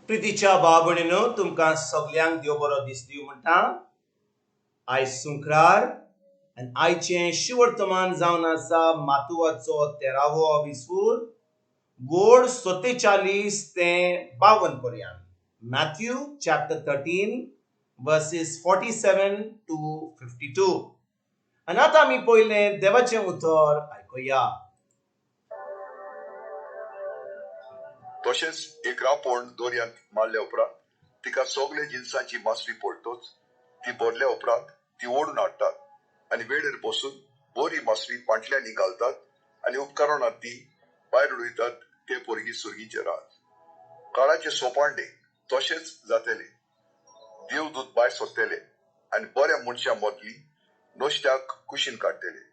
प्रितीच्या बाबणीनो तुमकां सगल्यांक देव बरो दीस दिवं म्हणटा. आयज सुंकरार आनी आयचें शिवर्तमान जावन आसा मातुवाचो 13वो विसपूर वोड 47 ते 52 पर्यंत. Matthew chapter 13 versus 47 to 52. आनी आतां आमी पयलें देवाचें उतर आयकुया. तशेंच एक रांपोण दोरयांत मारल्या उपरांत तिका सगळे जिन्साची मासरी पडटोच ती भरल्या उपरांत ती ओडून हाडटात आनी वेळेर बसून बरी मासरी पांटल्यांनी घालतात आनी उपकारान ती भायर उडयतात ते पोरगी सुर्गीचे राज. काळाचे सोपांडे तशेंच जातले. देवदूत भायर सरतले आनी बऱ्या मनशां मदली नश्ट्याक कुशीन काडटले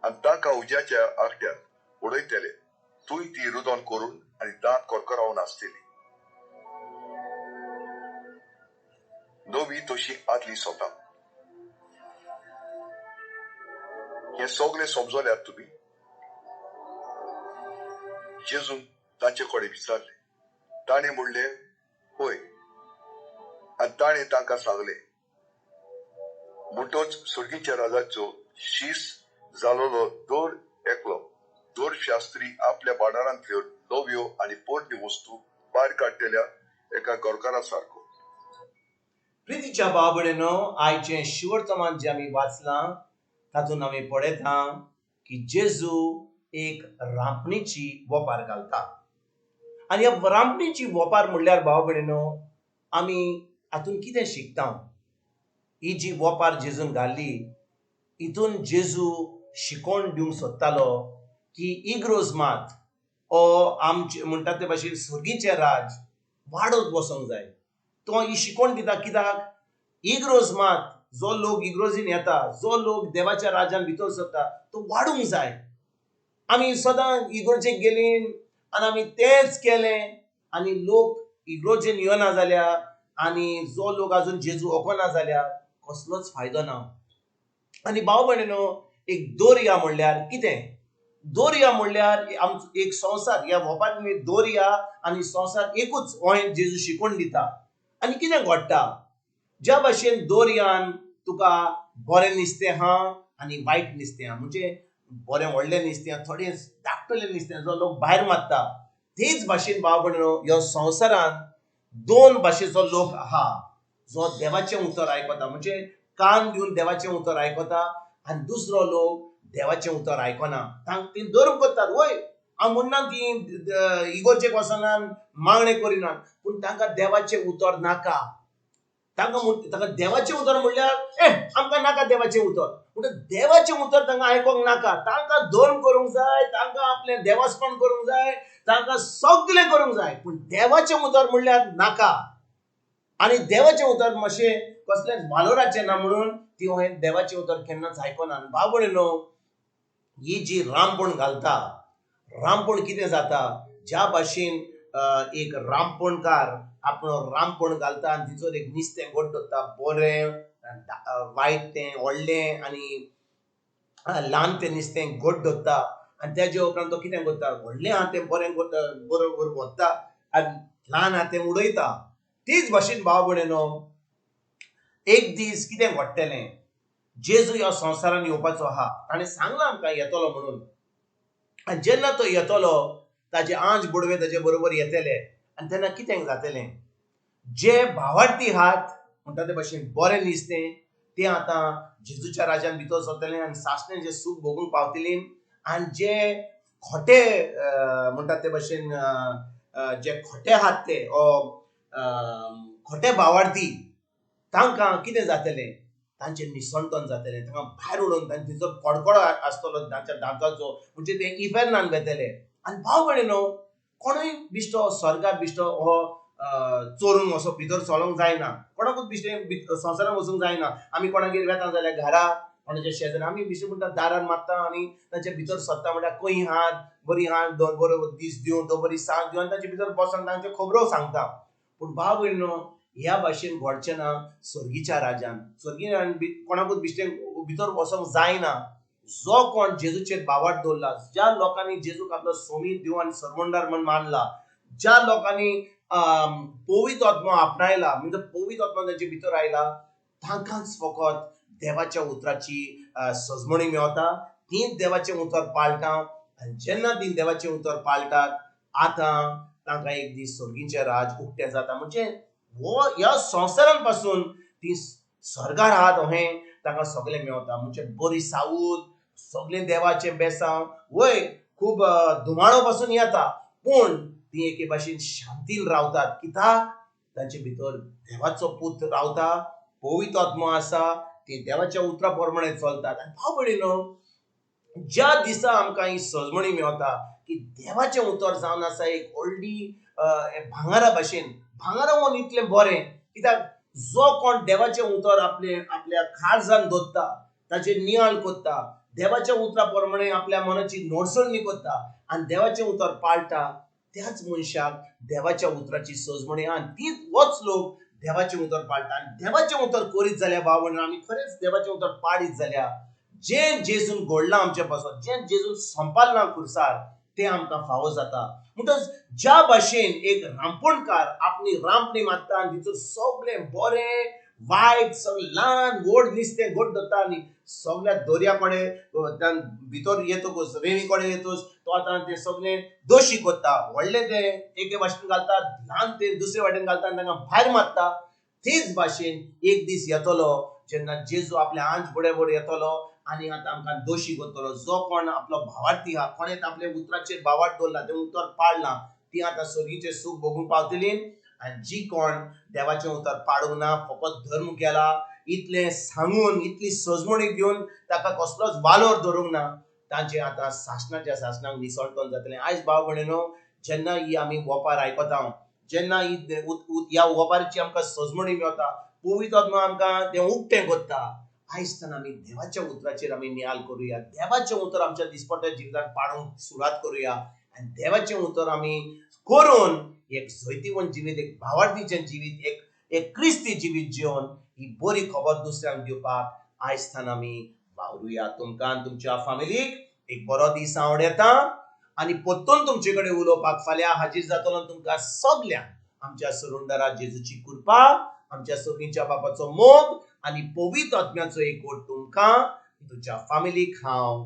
आनी तांकां उज्याच्या आगट्यात उडयतले. तुय ती रुदोन करून आनी दांत कोरकोरावन आसतली. नवी तशी आदली सोतां. हे सगळे समजल्यात तुमी. जेजून तांचे कडेन विचारले. ताणें म्हणलें होय आनी ताणें तांकां सांगलें. म्हणटच सुर्गीच्या राजाचो शीस जालोलो दोर शास्त्री आपल्या बाडारांतल्यो नव्यो आनी पोरण्यो वस्तू भायर काडटल्या एका गोरकारा सारको. प्रितीच्या बाबणेनो आयचें शिवर्तमान जें आमी वाचलां तातूंत आमी पळयता की जेजू एक रांपणीची वोपार घालता. आनी ह्या रांपणीची वोपार म्हणल्यार भाव भयणीनो आमी हातूंत कितें शिकता. ही जी वोपार जेजून घाल्ली हितून जेजू शिकोवन दिवंक सोदतालो की इग्रोज मात ओ आमचे म्हणटा ते भाशेन सुर्गीचें राज वाडत वचोंक जाय. तो ही शिकोवन दिता कित्याक इग्रोज मात जो लोक इग्रोजीन येता, जो लोक देवाच्या राजान भितर सरता तो वाडूंक जाय. आमी सदां इग्रोजेक गेलीं आनी आमी तेंच केलें आनी लोक इग्रोजेन येना जाल्यार आनी जो लोक आजून जेजू ओकोना जाल्यार कसलोच फायदो ना. आनी भाव भयणीनो एक दोरया म्हणल्यार कितें? दोरया म्हणल्यार आमचो एक संवसार. ह्या वोपार दोरया आनी संवसार एकूच हो जेजू शिकोवन दिता. आनी कितें घडटा ज्या भाशेन दोरयान तुका बरें नुस्तें आहा आनी वायट नुस्तें आहा. म्हणजे बरें व्हडलें नुस्तें थोडें धाकटुलें नुस्तें जो लोक भायर मारता. तेच भाशेन भाव भयणीनो ह्या संवसारान दोन भाशेचो लोक आहा. जो देवाचें उतर आयकता म्हणजे कान दिवन देवाचें उतर आयकता आनी दुसरो लोक देवाचें उतर आयकना. ती धर्म करतात. वय हांव म्हणना ती इगोर्जेक वचनात मागणें करिनात पूण तांकां देवाचें उतर नाका. तांकां देवाचें उतर म्हणल्यार आमकां नाका देवाचें उतर. म्हणटा देवाचें उतर तांकां आयकोंक नाका. तांकां धर्म करूंक जाय, तांकां आपलें देवास्पण करूंक जाय, तांकां सगळें करूंक जाय पूण देवाचें उतर म्हणल्यार नाका. आनी देवाचें उतर मातशें कसलेंच वालोराचें ना म्हणून ती हें देवाचें उतर केन्नाच आयकना. भाव भयणीनो ही जी रांपण घालता, रांपण कितें जाता ज्या भाशेन एक रांपणकार आपलो रांपण घालता आनी तिचोर एक नुस्तें घट धरता. बरें वायट तें व्हडलें आनी ल्हान तें नुस्तें घट धरता आनी तेज्या उपरांत तो कितें करता व्हडलें आहा तें बरें बरोबर व्हरता आनी ल्हान आहा तें उडयता. तीच भाशेन भाव भयणीनो एक दीस कितें घडटलें. जेजू ह्या संवसारान येवपाचो आहा. ताणें सांगलां आमकां येतलो म्हणून. आनी जेन्ना तो येतलो ताजे आंज बुडवे ताजे बरोबर येतले आनी तेन्ना कितें जातलें. जे भावार्थी आहात म्हणटा ते भाशेन बरें नुस्तें तें आतां जेजूच्या राज्यान भितर सरतलें आनी सासणें जें सूख भोगूंक पावतलीं. आनी जे खोटे म्हणटा ते भाशेन जे खोटे आहात ते खोटे भावार्थी तांकां कितें जातलें. तांचें निसंतन जातलें. तांकां भायर उडोवन तांचो कडकडो आसतलो तांच्या दांताचो म्हणजे ते इफेरनान वेतले. आनी भाव भयणीनो कोणूय बिश्टो स्वर्गाक बिश्टो हो चोरून वचप भितर चलोंक जायना. कोणाकूच बिश्टें संवसारान वचूंक जायना. आमी कोणागेर वेता जाल्यार घरा कोणाच्या शेजारी आमी बिश्टें म्हणटा दारार मारता आनी तांच्या भितर सरता म्हणल्यार खंय आहात बरी आहात बरो दीस दिवन तो बरी सांग दिवन तांचे भितर बसोन तांच्यो खबरो सांगता. पूण भाव भयणीनो ह्या भाशेन घडचें ना सुर्गीच्या राज्यान. सुर्गीन कोणाकूच बिश्टें भितर वचोंक जायना. जो कोण जेजूचेर बावाट दवरला, ज्या लोकांनी जेजूक आपलो सोमीत दिवन सर्वंडार म्हूण मानला, ज्या लोकांनी पवित्र आत्मा आपणायला म्हणजे पवित्र आत्मा तांचे भितर आयला तांकांच फकत देवाच्या उतराची सजमणी मेळटा तीच देवाचे उतर पाळटा आनी जेन्ना ती देवाचे उतर पाळटात आतां तांकां एक दीस स्वर्गीचे राज उक्तें जाता म्हणजे हो ह्या संवसारान पासून ती स्वर्गार आहात अहें तांकां सगळें मेळटा म्हणजे बरी सावूत सगळें देवाचें बेसांव वय खूब धुमाळो पासून येता पूण ती एके भाशेन शांतीन रावतात कित्याक तांचे भितर देवाचो पूत रावता पवित्र आत्मा आसा ते देवाच्या उतरा प्रमाणे चलतात आनी भाव भयणीनो ज्या दिसा आमकां ही सजमणी मेळटा की देवाचें उतर जावन आसा एक व्हडली भांगारा भाशेन भांगारा हो इतलें बरें कित्याक जो कोण देवाचें उतर आपल्या काळजान दवरता ताचेर नियाळ कोत्ता देवाच्या उतरा प्रमाणे आपल्या मनाची नोडसणणी कोत्ता आनी देवाचें उतर पाळटा त्याच मनशाक देवाच्या उतराची सजमणी आनी तीच होच लोक देवाचें उतर पाळटा आनी देवाचें उतर करीत जाल्यार भाव भयणीनो आमी खरेंच देवाचें उतर पाळीत जाल्यार जें जेजून घडलां आमचे पासून जें जेजून संपालना खुर्सार तें आमकां फावो जाता म्हणटच ज्या भाशेन एक रांपणकार आपली रांपणी मारता आनी भितर सगळें बरें वायट सगळें ल्हान व्हड नुस्तें घट धरता आनी सगळ्या दर्या कडेन भितर येतकच रेवी कडेन येतच तो आतां तें सगळें दोशी कोत्ता व्हडलें तें एके भाशेन घालता ल्हान तें दुसरे वाटेन घालता आनी तांकां भायर मारता तेच भाशेन एक दीस येतलो जेन्ना जेजू आपल्या आंज बडे बडे येतलो आनी आतां आमकां दोशी करतलो जो कोण आपलो भावार्थी आहा कोणें आपल्या उतराचेर भावार्थ दवरला तें उतर पाळना ती आतां स्वर्गीचें सूख भोगूंक पावतली आनी जी कोण देवाचें उतर पाळूंक ना फकत धर्म केला इतलें सांगून इतली सजमणी घेवन ताका कसलोच वालोर धरूंक ना तांचे आतां सासणाच्या सासणाक निसळटोन जातलें आयज भाव भयणीनो जेन्ना ही आमी वोपार आयकता जेन्ना ही ह्या वोपाराची आमकां सजमणी मेळटा पवित्र आत्मा आमकां तें उक्तें कोत्ता आयज तान आमी देवाच्या उतराचेर आमी नियाळ करुया देवाचें उतर आमच्या दिसपट्या जिवितांत पाळूंक सुरवात करुया आनी देवाचें उतर आमी करून एक जैतिवंत जिवीत एक भावार्थीचें जिवीत एक क्रिस्ती जिवीत जिवन ही बरी खबर दुसऱ्यांक दिवपाक आयज तान आमी वावरुया तुमकां आनी तुमच्या फॅमिलीक एक बरो दीस हांव येता आनी परतून तुमचे कडेन उलोवपाक फाल्यां हाजीर जातलो तुमकां सगल्यांक आमच्या सुरुंदरा जेजूची कृपा आमच्या सगळींच्या बापाचो मोग आनी पवित्र आत्म्याचो एक ओट तुमकां तुमच्या फॅमिलीक हांव